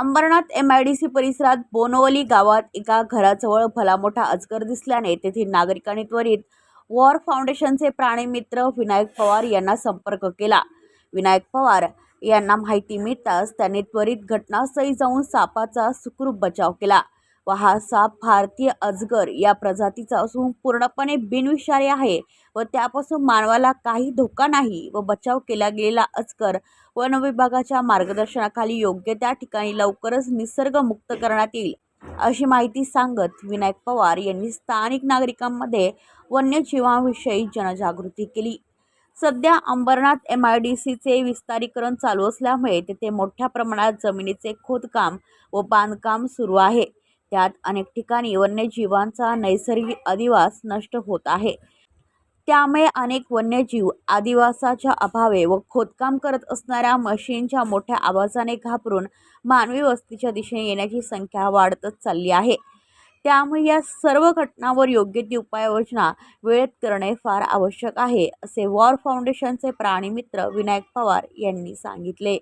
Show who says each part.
Speaker 1: Ambernath MIDC परिसरात बोनवली गावात एका घराजवळ भला मोठा अजगर दिसल्याने तेथील नागरिकांनी त्वरित वॉर फाउंडेशनचे प्राणीमित्र विनायक पवार यांना संपर्क केला। विनायक पवार यांना माहिती मिळताच त्यांनी त्वरित घटनास्थळी जाऊन सापाचा सुखरूप बचाव केला व हा साप भारतीय अजगर या प्रजातीचा असून पूर्णपणे बिनविषारी आहे व त्यापासून मानवाला काही धोका नाही व बचाव केला गेलेला अजगर वन विभागाच्या मार्गदर्शनाखाली योग्य त्या ठिकाणी लवकरच निसर्गमुक्त करण्यात येईल अशी माहिती सांगत विनायक पवार यांनी स्थानिक नागरिकांमध्ये वन्यजीवांविषयी जनजागृती केली। सध्या अंबरनाथ MIDCचे विस्तारीकरण चालू असल्यामुळे तेथे मोठ्या प्रमाणात जमिनीचे खोदकाम व बांधकाम सुरू आहे। त्यात अनेक ठिकाणी वन्यजीवांचा नैसर्गिक अधिवास नष्ट होत आहे। त्यामुळे अनेक वन्यजीव अधिवासाच्या अभावे व खोदकाम करत असणाऱ्या मशीनच्या मोठ्या आवाजाने घाबरून मानवी वस्तीच्या दिशेने येण्याची संख्या वाढतच चालली आहे। त्यामुळे या सर्व घटनांवर योग्य ती उपाययोजना वेळेत करणे फार आवश्यक आहे, असे वॉर फाउंडेशनचे प्राणीमित्र विनायक पवार यांनी सांगितले।